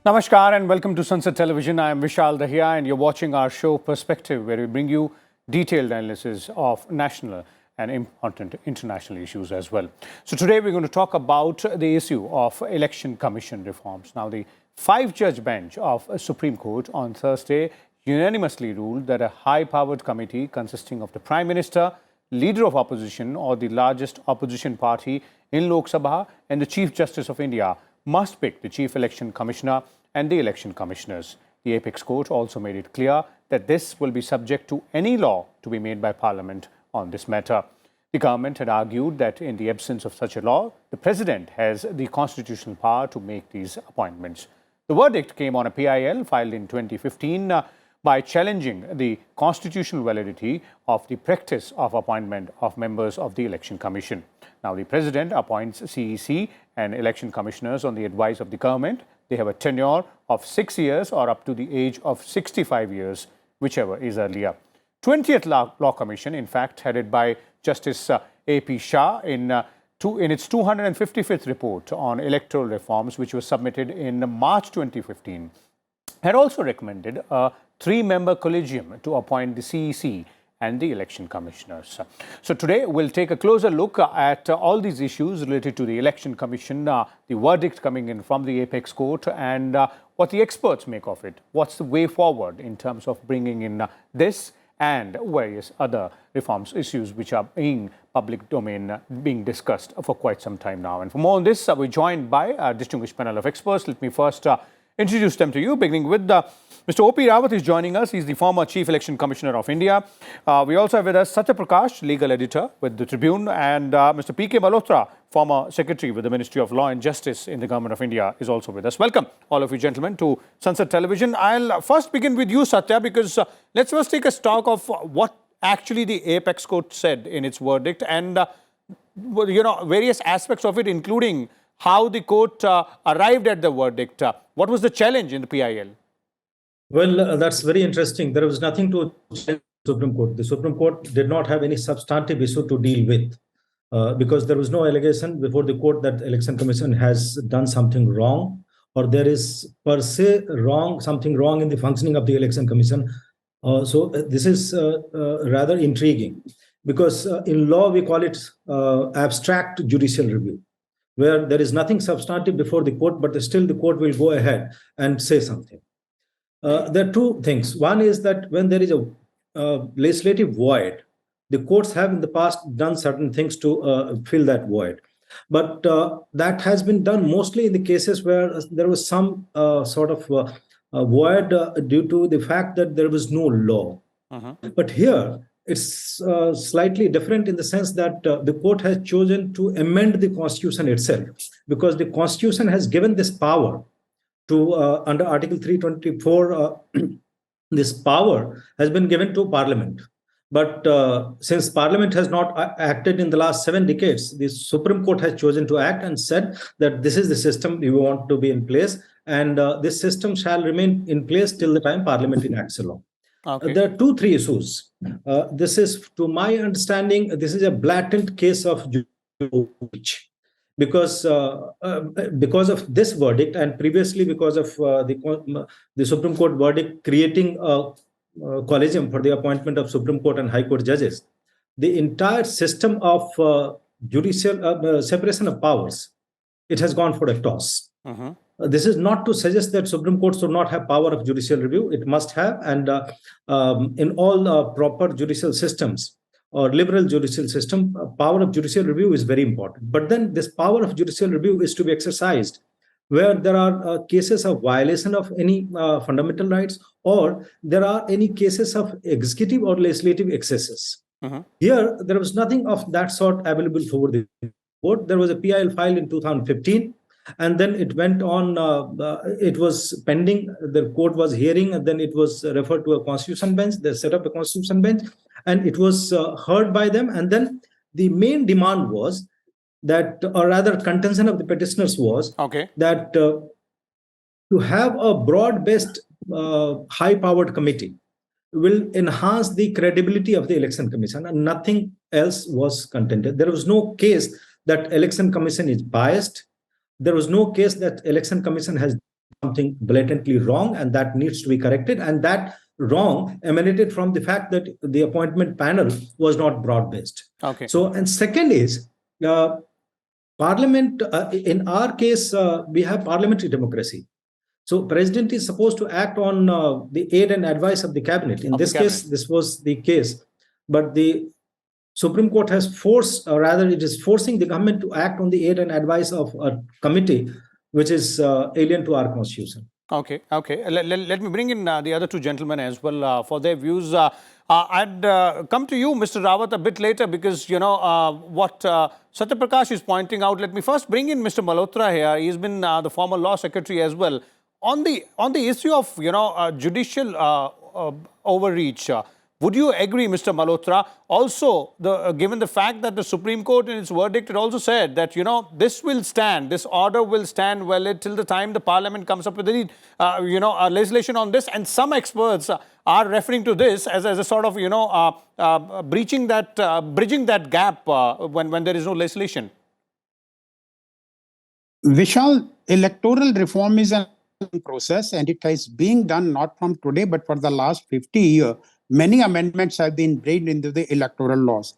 Namaskar and welcome to Sansad Television. I am Vishal Dahiya and you're watching our show Perspective, where we bring you detailed analysis of national and important international issues as well. So today we're going to talk about the issue of election commission reforms. Now, the 5-judge bench of Supreme Court on Thursday unanimously ruled that a high-powered committee consisting of the Prime Minister, Leader of Opposition or the largest opposition party in Lok Sabha and the Chief Justice of India must pick the Chief Election Commissioner and the election commissioners. The Apex Court also made it clear that this will be subject to any law to be made by Parliament on this matter. The government had argued that in the absence of such a law, the President has the constitutional power to make these appointments. The verdict came on a PIL filed in 2015 by challenging the constitutional validity of the practice of appointment of members of the Election Commission. Now, the President appoints CEC and election commissioners on the advice of the government. They have a tenure of 6 years or up to the age of 65 years, whichever is earlier. 20th Law Commission, in fact, headed by Justice A P Shah in its 255th report on electoral reforms, which was submitted in March 2015, had also recommended a 3-member collegium to appoint the CEC and the election commissioners. So today we'll take a closer look at all these issues related to the election commission, the verdict coming in from the Apex Court, and what the experts make of it. What's the way forward in terms of bringing in this and various other reforms issues which are in public domain being discussed for quite some time now. And for more on this, we're joined by a distinguished panel of experts. Let me first introduce them to you, beginning with Mr. O.P. Rawat is joining us. He's the former Chief Election Commissioner of India. We also have with us Satya Prakash, legal editor with the Tribune, and Mr. P.K. Malhotra, former Secretary with the Ministry of Law and Justice in the Government of India, is also with us. Welcome, all of you gentlemen, to Sansad Television. I'll first begin with you, Satya, because let's first take a stock of what actually the Apex Court said in its verdict and, various aspects of it, including how the court arrived at the verdict. What was the challenge in the PIL? Well, that's very interesting. There was nothing to challenge the Supreme Court. The Supreme Court did not have any substantive issue to deal with because there was no allegation before the court that the Election Commission has done something wrong or there is per se something wrong in the functioning of the Election Commission. So this is rather intriguing because in law we call it abstract judicial review, where there is nothing substantive before the court, but still the court will go ahead and say something. There are two things. One is that when there is a legislative void, the courts have in the past done certain things to fill that void. But that has been done mostly in the cases where there was some sort of void due to the fact that there was no law. But here, it's slightly different in the sense that the court has chosen to amend the Constitution itself, because the Constitution has given this power to, under Article 324, this power has been given to Parliament. But since Parliament has not acted in the last 7 decades, the Supreme Court has chosen to act and said that this is the system we want to be in place, and this system shall remain in place till the time Parliament enacts a law. Okay. There are 2-3 issues. This is, to my understanding, this is a blatant case of overreach. Because of this verdict and previously because of the Supreme Court verdict creating a collegium for the appointment of Supreme Court and High Court judges, the entire system of judicial separation of powers, it has gone for a toss. This is not to suggest that Supreme Court should not have power of judicial review. It must have, and in all proper judicial systems or liberal judicial system, power of judicial review is very important. But then this power of judicial review is to be exercised where there are cases of violation of any fundamental rights, or there are any cases of executive or legislative excesses. Here, there was nothing of that sort available for the court. There was a PIL filed in 2015. And then it went on, it was pending, the court was hearing, and then it was referred to a constitution bench. They set up a constitution bench, and it was heard by them. And then the main demand was that, or rather contention of the petitioners was that to have a broad-based, high-powered committee will enhance the credibility of the Election Commission, and nothing else was contended. There was no case that Election Commission is biased. There was no case that Election Commission has something blatantly wrong, and that needs to be corrected. And that wrong emanated from the fact that the appointment panel was not broad-based. Okay. So, and second is, Parliament, in our case, we have parliamentary democracy. So president is supposed to act on the aid and advice of the cabinet. In this case, this was the case. But the Supreme Court has forced, or rather it is forcing the government to act on the aid and advice of a committee, which is alien to our constitution. Okay, okay. Let me bring in the other two gentlemen as well for their views. I'd come to you, Mr. Rawat, a bit later because, you know, what Satya Prakash is pointing out. Let me first bring in Mr. Malhotra here. He's been the former law secretary as well. On the issue of, you know, judicial overreach, would you agree, Mr. Malhotra? Also, given the fact that the Supreme Court in its verdict, it also said that, you know, this order will stand valid till the time the Parliament comes up with any, legislation on this. And some experts are referring to this as a sort of, you know, bridging that gap when there is no legislation. Vishal, electoral reform is a process, and it is being done not from today, but for the last 50 years. Many amendments have been made into the electoral laws.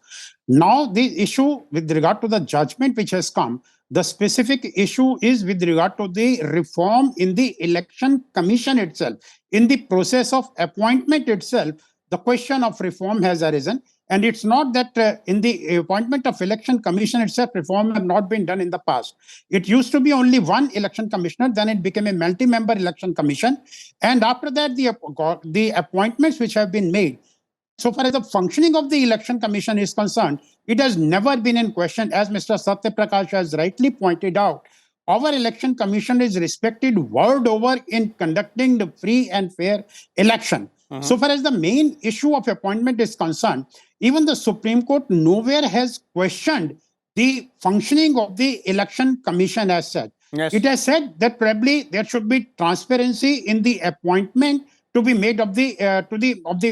Now, the issue with regard to the judgment which has come, the specific issue is with regard to the reform in the election commission itself. In the process of appointment itself, the question of reform has arisen. And it's not that in the appointment of election commission itself, reform have not been done in the past. It used to be only one election commissioner, then it became a multi-member election commission. And after that, the appointments which have been made, so far as the functioning of the election commission is concerned, it has never been in question, as Mr. Satya Prakash has rightly pointed out. Our election commission is respected world over in conducting the free and fair election. So far as the main issue of appointment is concerned, even the Supreme Court nowhere has questioned the functioning of the election commission as such. Yes. It has said that probably there should be transparency in the appointment to be made of the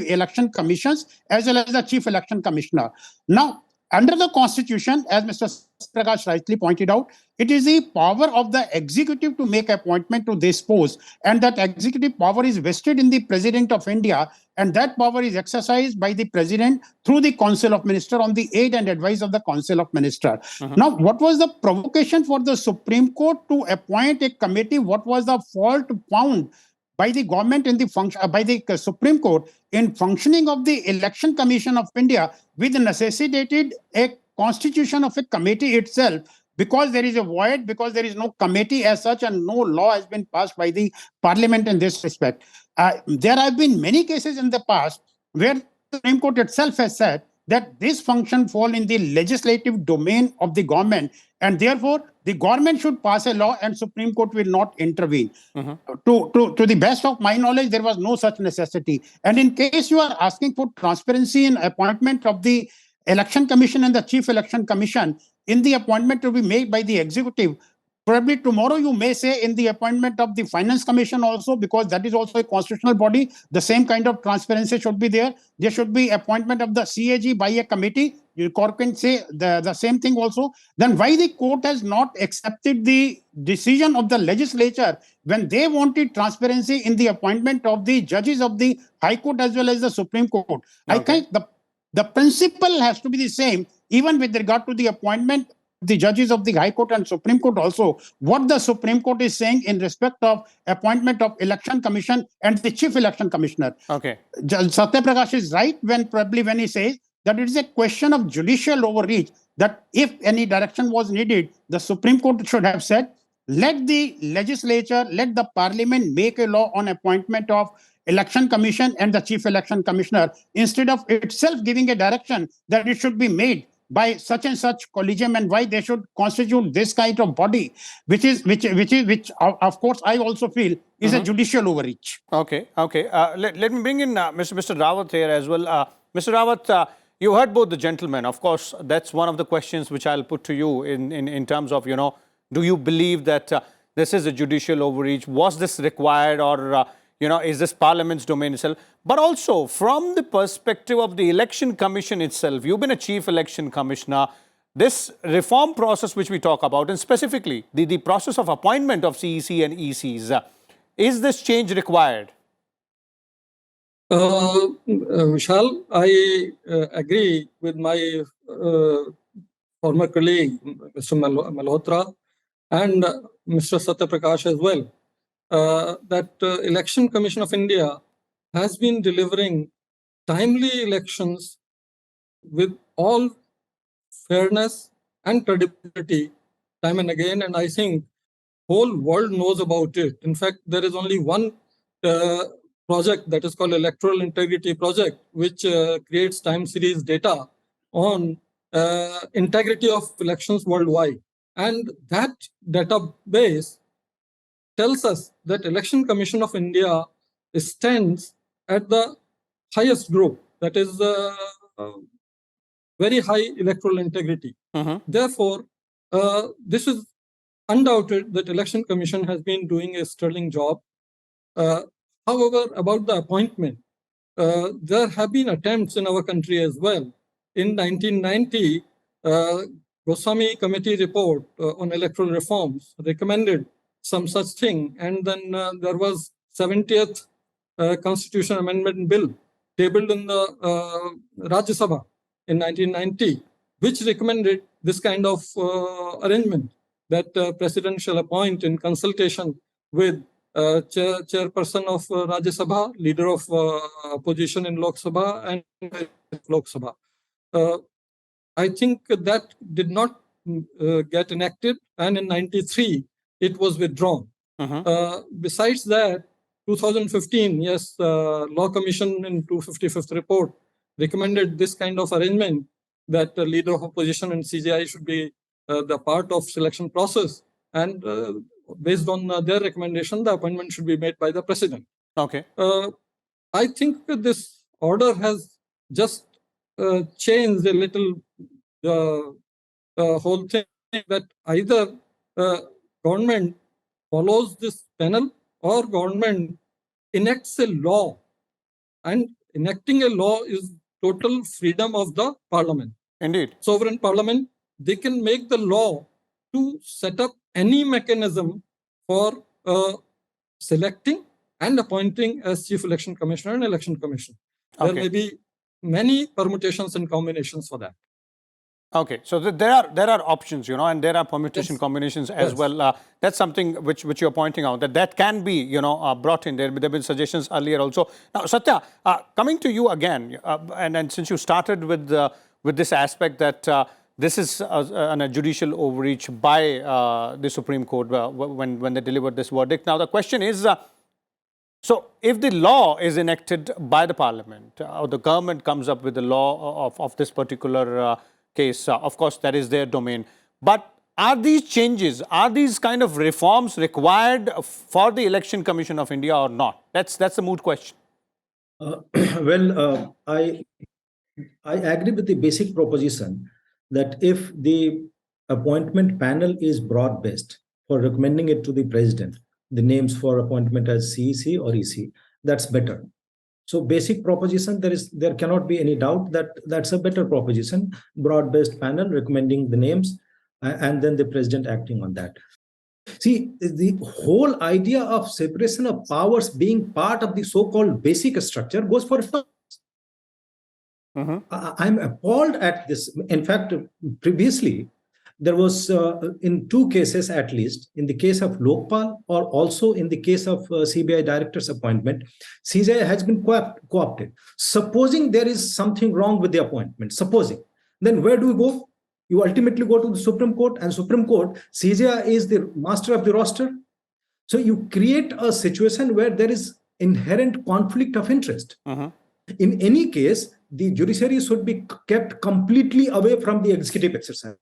election commissions as well as the chief election commissioner. Now, under the Constitution, as Mr. Prakash rightly pointed out, it is the power of the executive to make appointment to this post, and that executive power is vested in the President of India, and that power is exercised by the President through the Council of Ministers on the aid and advice of the Council of Ministers. Now, what was the provocation for the Supreme Court to appoint a committee? What was the fault found by the government in the by the Supreme Court in functioning of the Election Commission of India, which necessitated a constitution of a committee itself, because there is a void, because there is no committee as such and no law has been passed by the Parliament in this respect. There have been many cases in the past where the Supreme Court itself has said that this function fall in the legislative domain of the government, and therefore the government should pass a law and Supreme Court will not intervene. To the best of my knowledge, there was no such necessity. And in case you are asking for transparency in appointment of the Election Commission and the Chief Election Commission, in the appointment to be made by the executive, probably tomorrow you may say in the appointment of the Finance Commission also, because that is also a constitutional body, the same kind of transparency should be there. There should be appointment of the CAG by a committee. You can say the same thing also. Then why the court has not accepted the decision of the legislature when they wanted transparency in the appointment of the judges of the High Court as well as the Supreme Court? Okay. I think the principle has to be the same, even with regard to the appointment of the judges of the High Court and Supreme Court also. What the Supreme Court is saying in respect of appointment of Election Commission and the Chief Election Commissioner. Okay. Satya Prakash is right when he says that it is a question of judicial overreach, that if any direction was needed, the Supreme Court should have said, let the legislature, let the Parliament make a law on appointment of Election Commission and the Chief Election Commissioner, instead of itself giving a direction that it should be made by such and such collegium, and why they should constitute this kind of body, which of course I also feel is a judicial overreach. Okay, okay. Let me bring in Mr. Rawat here as well. Mr. Rawat, you heard both the gentlemen. Of course, that's one of the questions which I'll put to you in terms of, you know, do you believe that this is a judicial overreach? Was this required, or is this Parliament's domain itself? But also from the perspective of the Election Commission itself, you've been a Chief Election Commissioner. This reform process which we talk about, and specifically the process of appointment of CEC and ECs, Is this change required? Vishal, I agree with my former colleague, Mr. Malhotra, and Mr. Satyaprakash as well, that Election Commission of India has been delivering timely elections with all fairness and credibility time and again, and I think whole world knows about it. In fact, there is only one project that is called Electoral Integrity Project, which creates time series data on integrity of elections worldwide. And that database tells us that Election Commission of India stands at the highest group, that is very high electoral integrity. Therefore, this is undoubted that Election Commission has been doing a sterling job. However, about the appointment, there have been attempts in our country as well. In 1990, Goswami Committee report on electoral reforms recommended some such thing, and then there was 70th Constitution Amendment Bill tabled in the Rajya Sabha in 1990, which recommended this kind of arrangement, that President shall appoint in consultation with chairperson of Rajya Sabha, leader of opposition in Lok Sabha, and Lok Sabha. I think that did not get enacted, and in 93 it was withdrawn. Besides that, 2015, yes, Law Commission in 255th report recommended this kind of arrangement, that the leader of opposition and CJI should be the part of selection process, and based on their recommendation, the appointment should be made by the president. Okay. I think that this order has just changed a little the whole thing, that either government follows this panel or government enacts a law, and enacting a law is total freedom of the parliament. Indeed. Sovereign parliament, they can make the law to set up any mechanism for selecting and appointing as Chief Election Commissioner and Election Commission. There may be many permutations and combinations for that. Okay, so there are options, and there are permutation combinations as well. That's something which you're pointing out, that can be, brought in. There have been suggestions earlier also. Now, Satya, coming to you again, and since you started with this aspect that this is a judicial overreach by the Supreme Court when they delivered this verdict. Now, the question is, so if the law is enacted by the Parliament, or the government comes up with the law of this particular case, of course, that is their domain. But are these changes, are these kind of reforms required for the Election Commission of India or not? That's a moot question. I agree with the basic proposition that if the appointment panel is broad-based for recommending it to the president, the names for appointment as CEC or EC, that's better. So basic proposition, there cannot be any doubt that that's a better proposition, broad-based panel recommending the names and then the president acting on that. See, the whole idea of separation of powers being part of the so-called basic structure goes for a I'm appalled at this. In fact, previously, there was, in two cases at least, in the case of Lokpal or also in the case of CBI director's appointment, CJI has been co-opted. Supposing there is something wrong with the appointment, then where do we go? You ultimately go to the Supreme Court, and Supreme Court, CJI is the master of the roster. So you create a situation where there is inherent conflict of interest. In any case, the judiciary should be kept completely away from the executive exercise.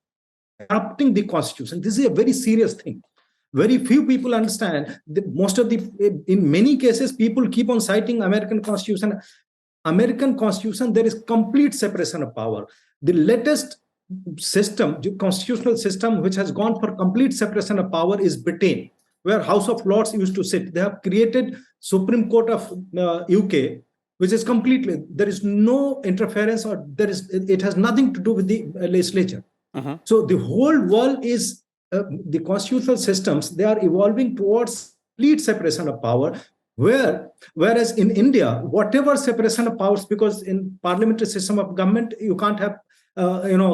Corrupting the constitution. This is a very serious thing. Very few people understand that in many cases, people keep on citing American Constitution. American Constitution, there is complete separation of power. The latest system, the constitutional system, which has gone for complete separation of power is Britain, where House of Lords used to sit. They have created Supreme Court of UK, which is completely, there is no interference, or it has nothing to do with the legislature. So the whole world is, the constitutional systems, they are evolving towards complete separation of power, whereas in India, whatever separation of powers, because in parliamentary system of government, you can't have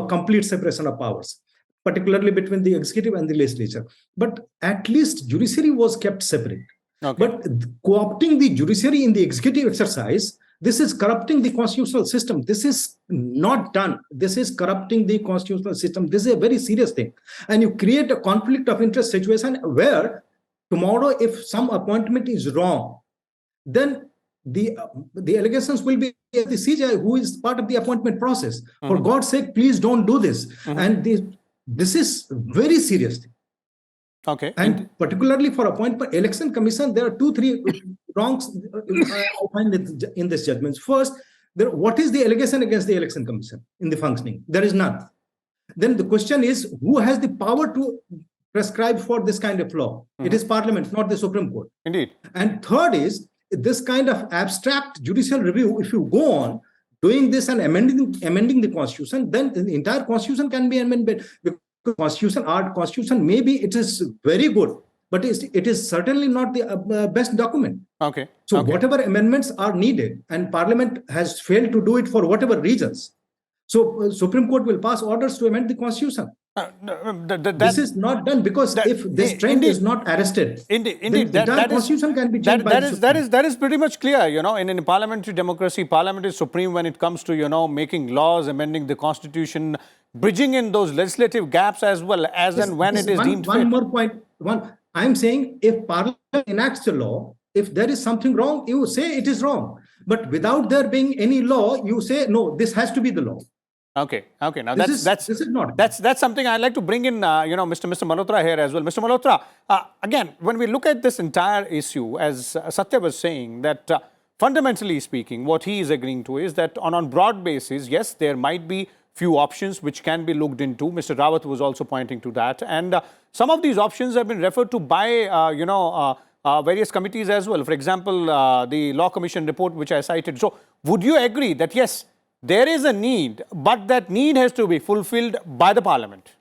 complete separation of powers, particularly between the executive and the legislature. But at least judiciary was kept separate. Okay. But co-opting the judiciary in the executive exercise, this is corrupting the constitutional system. This is not done. This is corrupting the constitutional system. This is a very serious thing. And you create a conflict of interest situation where tomorrow, if some appointment is wrong, then the allegations will be the CJI, who is part of the appointment process. For God's sake, please don't do this. And this is very serious thing. Okay. And particularly for appointment election commission, there are 2-3 wrongs I find in this judgment. First, what is the allegation against the election commission in the functioning? There is none. Then the question is, who has the power to prescribe for this kind of law? It is Parliament, not the Supreme Court. Indeed. And third is, this kind of abstract judicial review, if you go on doing this and amending the constitution, then the entire constitution can be amended. Our constitution, maybe it is very good, but it is certainly not the best document. Okay. So whatever amendments are needed, and Parliament has failed to do it for whatever reasons, so Supreme Court will pass orders to amend the constitution. This is not done, because if this trend is not arrested, indeed, the entire constitution can be changed by the Supreme. that is pretty much clear. In parliamentary democracy, Parliament is supreme when it comes to making laws, amending the constitution, bridging in those legislative gaps as well as and when it is deemed fit. One more point. I'm saying, if Parliament enacts a law, if there is something wrong, you say it is wrong. But without there being any law, you say, no, this has to be the law. Okay. Now this is not. That's something I'd like to bring in, Mr. Malhotra here as well. Mr. Malhotra, again, when we look at this entire issue, as Satya was saying, that fundamentally speaking, what he is agreeing to is that on broad basis, yes, there might be few options which can be looked into. Mr. Rawat was also pointing to that, and some of these options have been referred to by various committees as well. For example, the Law Commission report which I cited. So, would you agree that yes, there is a need, but that need has to be fulfilled by the Parliament?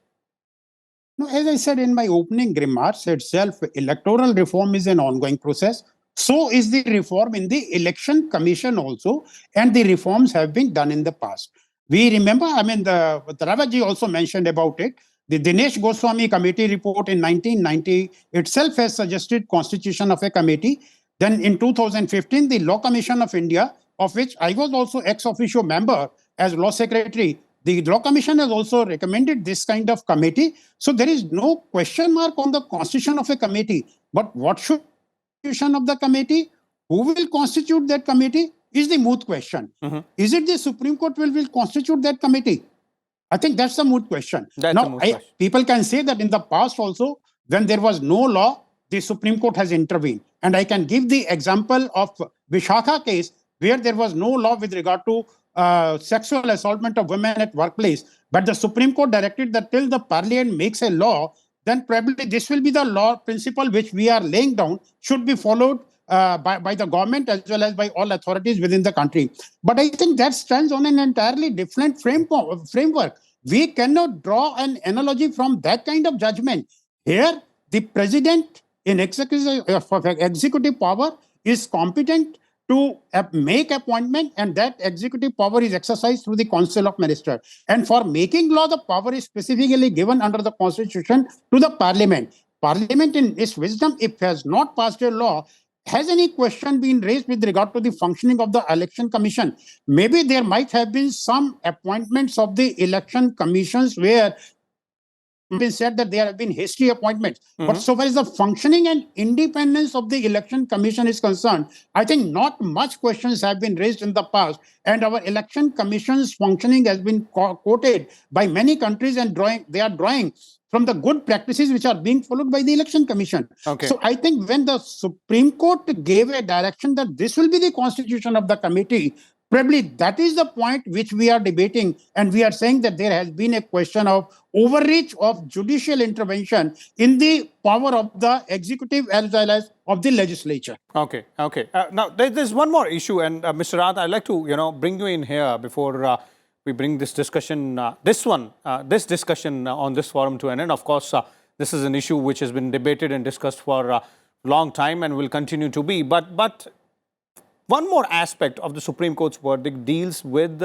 No, as I said in my opening remarks itself, electoral reform is an ongoing process. So is the reform in the Election Commission also, and the reforms have been done in the past. We remember, the Rawatji also mentioned about it. The Dinesh Goswami committee report in 1990 itself has suggested constitution of a committee. Then in 2015, the Law Commission of India, of which I was also ex officio member as law secretary, the Law Commission has also recommended this kind of committee. So there is no question mark on the constitution of a committee. But what should be the constitution of the committee? Who will constitute that committee is the moot question. Is it the Supreme Court will constitute that committee? I think that's the moot question. People can say that in the past also, when there was no law, the Supreme Court has intervened. And I can give the example of Vishakha case, where there was no law with regard to sexual assaultment of women at workplace. But the Supreme Court directed that till the Parliament makes a law, then probably this will be the law principle which we are laying down, should be followed by the government as well as by all authorities within the country. But I think that stands on an entirely different framework. We cannot draw an analogy from that kind of judgment. Here, the president in executive power is competent to make appointment, and that executive power is exercised through the Council of Ministers. And for making law, the power is specifically given under the Constitution to the Parliament. Parliament, in its wisdom, if it has not passed a law, has any question been raised with regard to the functioning of the Election Commission? Maybe there might have been some appointments of the election commissions where been said that there have been hasty appointments. But so far as the functioning and independence of the Election Commission is concerned, I think not much questions have been raised in the past. And our Election Commission's functioning has been quoted by many countries, and they are drawing from the good practices which are being followed by the Election Commission. So I think when the Supreme Court gave a direction that this will be the constitution of the committee, probably that is the point which we are debating, and we are saying that there has been a question of overreach of judicial intervention in the power of the executive as well as of the legislature. Okay. Now, there's one more issue, and Mr. Rath, I'd like to bring you in here before we bring this discussion, this discussion on this forum to an end. Of course, this is an issue which has been debated and discussed for a long time and will continue to be. But one more aspect of the Supreme Court's verdict deals with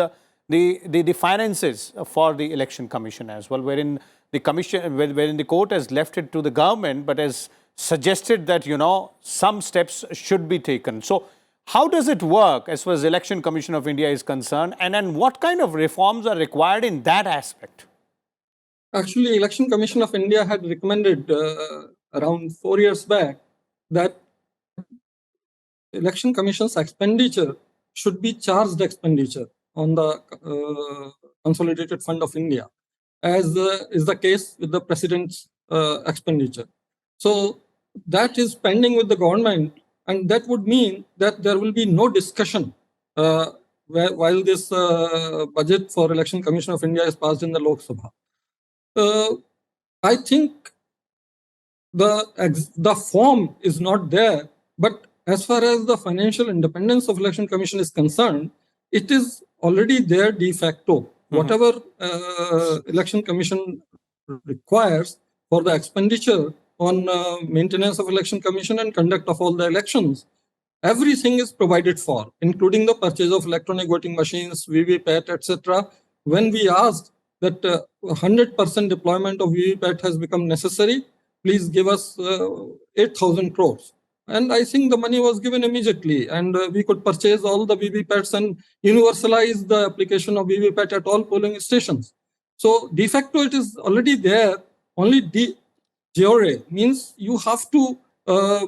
the finances for the Election Commission as well, wherein the court has left it to the government, but has suggested that, some steps should be taken. So how does it work as far as the Election Commission of India is concerned, and then what kind of reforms are required in that aspect? Actually, Election Commission of India had recommended around 4 years back that Election Commission's expenditure should be charged expenditure on the Consolidated Fund of India, as is the case with the President's expenditure. So that is pending with the government, and that would mean that there will be no discussion while this budget for Election Commission of India is passed in the Lok Sabha. I think the form is not there, but as far as the financial independence of Election Commission is concerned, it is already there de facto. Whatever Election Commission requires for the expenditure on maintenance of Election Commission and conduct of all the elections, everything is provided for, including the purchase of electronic voting machines, VVPAT, etc. When we asked that 100% deployment of VVPAT has become necessary, please give us 8,000 crores. And I think the money was given immediately, and we could purchase all the VVPATs and universalize the application of VVPAT at all polling stations. So de facto, it is already there. Only de jure means you have to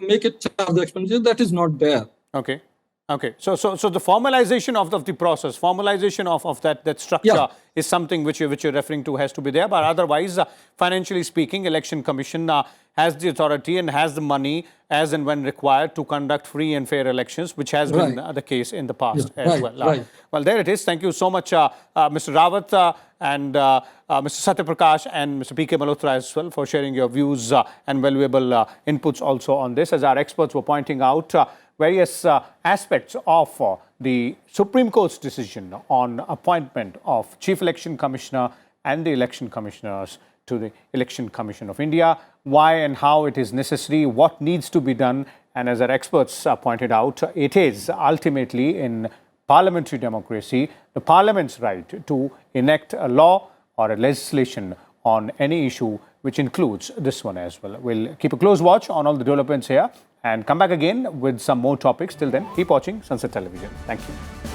make it charge the expenditure. That is not there. Okay. Okay. So the formalization of the process, formalization of that structure is something which you're referring to has to be there. But otherwise, financially speaking, Election Commission has the authority and has the money as and when required to conduct free and fair elections, which has been the case in the past as well. Well, there it is. Thank you so much, Mr. Rawat and Mr. Satyaprakash and Mr. P.K. Malhotra as well for sharing your views and valuable inputs also on this. As our experts were pointing out, various aspects of the Supreme Court's decision on appointment of Chief Election Commissioner and the Election Commissioners to the Election Commission of India, why and how it is necessary, what needs to be done. And as our experts pointed out, it is ultimately in parliamentary democracy the Parliament's right to enact a law or a legislation on any issue, which includes this one as well. We'll keep a close watch on all the developments here and come back again with some more topics. Till then, keep watching Sansad Television. Thank you.